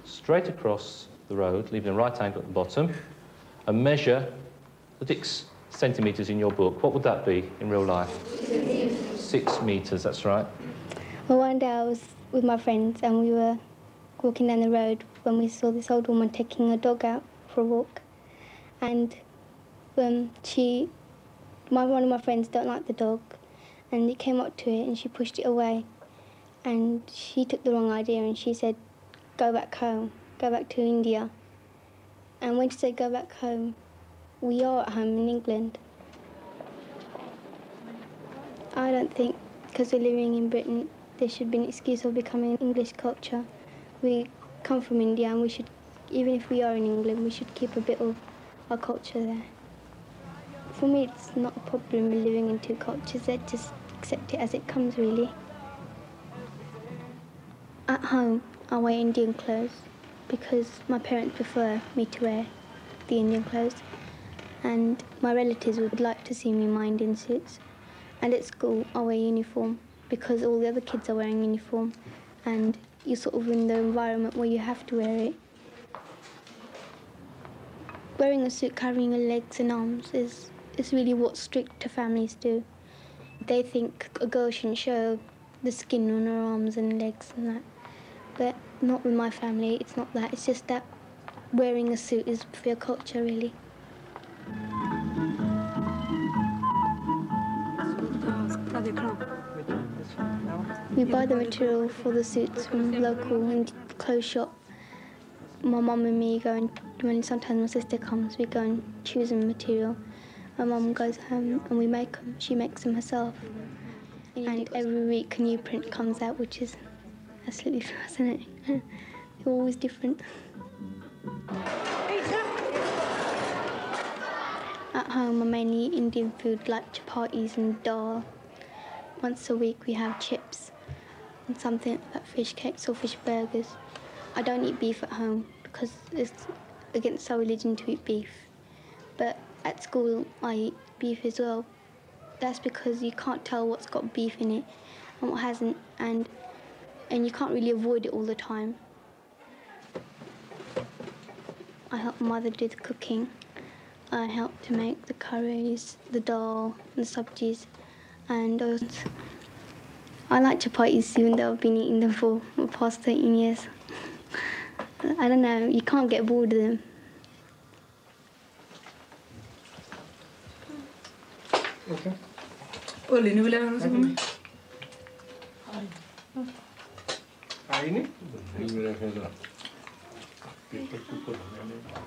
straight across the road, leaving a right angle at the bottom, and measure the 6 centimetres in your book. What would that be in real life? 6 metres, that's right. Well, one day I was with my friends and we were walking down the road when we saw this old woman taking a dog out for a walk. And one of my friends don't like the dog, and it came up to it and she pushed it away. And she took the wrong idea and she said, "Go back home, go back to India." And when she said go back home, we are at home in England. I don't think, because we're living in Britain, there should be an excuse of becoming English culture. We come from India and we should, even if we are in England, we should keep a bit of our culture there. For me, it's not a problem with living in 2 cultures. I just accept it as it comes, really. At home, I wear Indian clothes because my parents prefer me to wear the Indian clothes, and my relatives would like to see me in my Indian suits. And at school, I wear uniform because all the other kids are wearing uniform, and you're sort of in the environment where you have to wear it. Wearing a suit covering your legs and arms is really what strict families do. They think a girl shouldn't show the skin on her arms and legs and that. But not with my family, it's not that. It's just that wearing a suit is for your culture, really. We buy the material for the suits from the local clothes shop. My mum and me go and, when sometimes my sister comes, we go and choose a material. My mum goes home and we make them. She makes them herself. And every week a new print comes out, which is absolutely fascinating. They're always different. At home, I mainly eat Indian food like chapatis and dal. Once a week we have chips and something like fish cakes or fish burgers. I don't eat beef at home because it's against our religion to eat beef. But at school I eat beef as well. That's because you can't tell what's got beef in it and what hasn't, and you can't really avoid it all the time. I help Mother do the cooking. I help to make the curries, the dal, the sabjis, and I like chapatis even though I've been eating them for the past 13 years. I don't know, you can't get bored of them. Okay.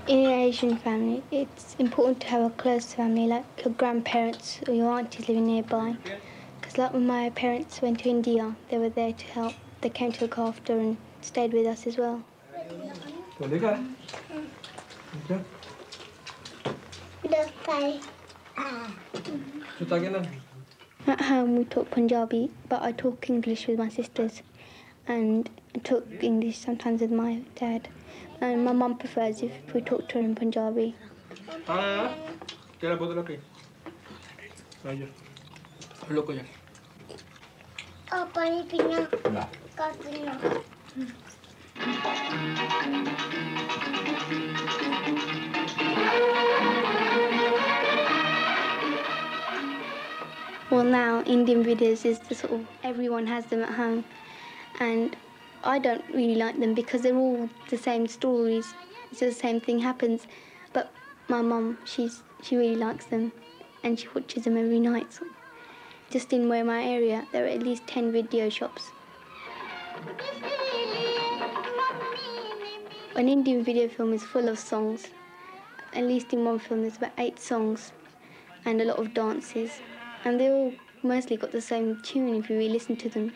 In an Asian family, it's important to have a close family, like your grandparents or your aunties living nearby. Because like when my parents went to India, they were there to help. They came to look after and stayed with us as well. At home we talk Punjabi, but I talk English with my sisters, and I talk English sometimes with my dad. And my mum prefers if we talk to her in Punjabi. Well, now Indian videos is the sort of, everyone has them at home, and I don't really like them because they're all the same stories. It's the same thing happens. But my mum, she really likes them, and she watches them every night. So just in where my area, there are at least 10 video shops. An Indian video film is full of songs. At least in one film there's about 8 songs and a lot of dances. And they all mostly got the same tune if you really listen to them.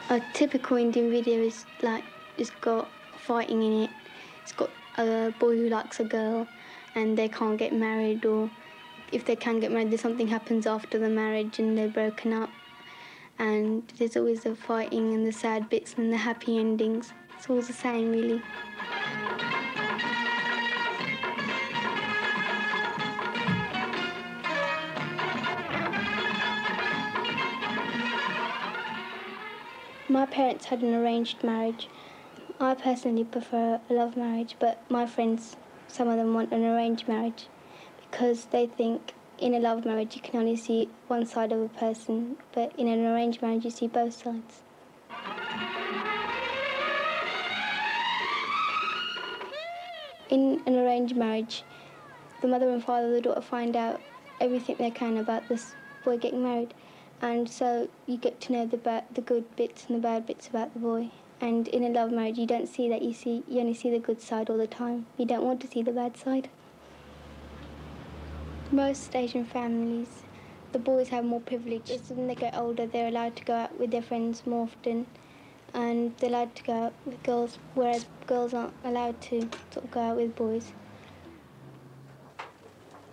A typical Indian video is like, it's got fighting in it. It's got a boy who likes a girl and they can't get married, or if they can get married, something happens after the marriage and they're broken up. And there's always the fighting and the sad bits and the happy endings. It's all the same, really. My parents had an arranged marriage. I personally prefer a love marriage, but my friends, some of them want an arranged marriage because they think in a love marriage you can only see one side of a person, but in an arranged marriage you see both sides. In an arranged marriage, the mother and father of the daughter find out everything they can about this boy getting married, and so you get to know the good bits and the bad bits about the boy. And in a love marriage, you don't see that. You only see the good side all the time. You don't want to see the bad side. Most Asian families, the boys have more privilege. As when they get older, they're allowed to go out with their friends more often, and they're allowed to go out with girls, whereas girls aren't allowed to sort of go out with boys.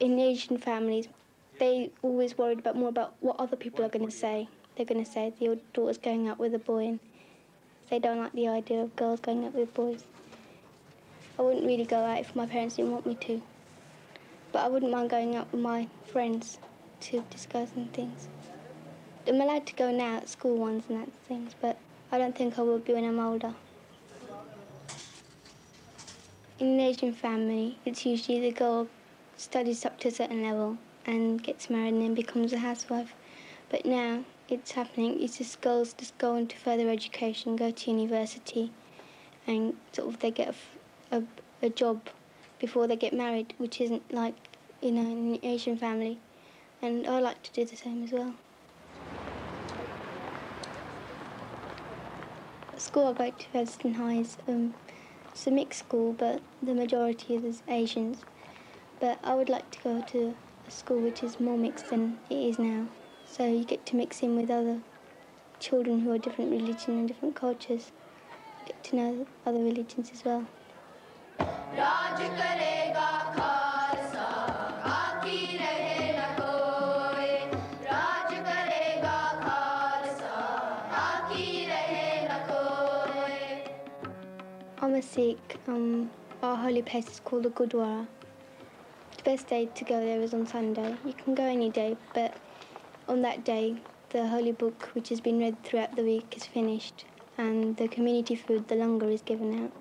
In Asian families, they always worried more about what other people are going to say. They're going to say your daughter's going out with a boy, and they don't like the idea of girls going out with boys. I wouldn't really go out if my parents didn't want me to. But I wouldn't mind going out with my friends to discuss and things. I'm allowed to go now at school ones and that things, but I don't think I will be when I'm older. In an Asian family, it's usually the girl studies up to a certain level and gets married and then becomes a housewife. But now, it's happening. It's just girls just go into further education, go to university, and sort of they get a job before they get married, which isn't like in an Asian family. And I like to do the same as well. At school I go to Featherstone High. It's a mixed school, but the majority is Asians. But I would like to go to a school which is more mixed than it is now. So you get to mix in with other children who are different religions and different cultures. You get to know other religions as well. I'm a Sikh. Our holy place is called the Gurdwara. The best day to go there is on Sunday. You can go any day, but on that day, the holy book, which has been read throughout the week, is finished, and the community food, the langar, is given out.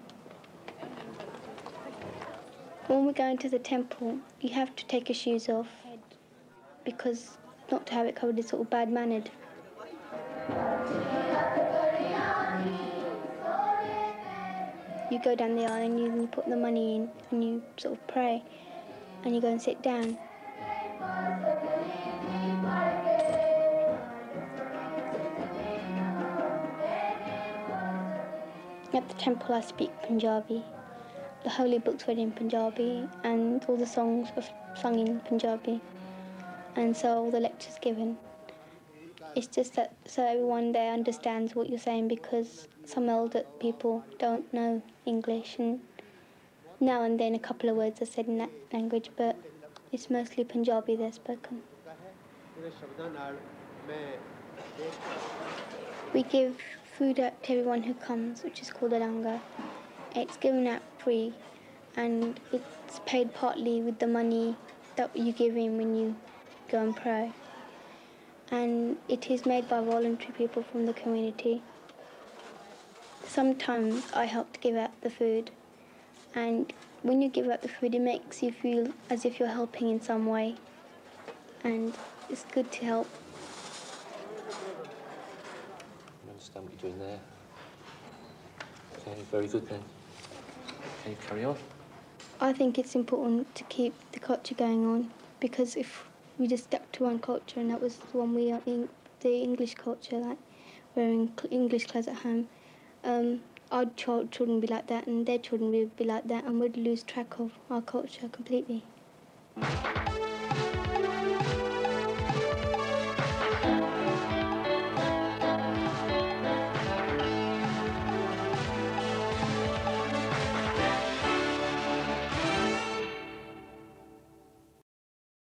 When we go into the temple, you have to take your shoes off, because not to have it covered is sort of bad-mannered. You go down the aisle and you put the money in and you sort of pray and you go and sit down. At the temple I speak Punjabi. The holy book's read in Punjabi and all the songs are sung in Punjabi, and so all the lectures given. It's just that so everyone there understands what you're saying, because some elder people don't know English, and now and then a couple of words are said in that language, but it's mostly Punjabi they're spoken. We give food out to everyone who comes, which is called a langar. It's given out free, and it's paid partly with the money that you give in when you go and pray. And it is made by voluntary people from the community. Sometimes I help to give out the food, and when you give out the food, it makes you feel as if you're helping in some way, and it's good to help. I understand what you're doing there. Okay, very good then. Can you carry on? I think it's important to keep the culture going on, because if we just stuck to one culture and that was the one we are in, the English culture, like wearing English clothes at home, our children would be like that and their children would be like that, and we'd lose track of our culture completely.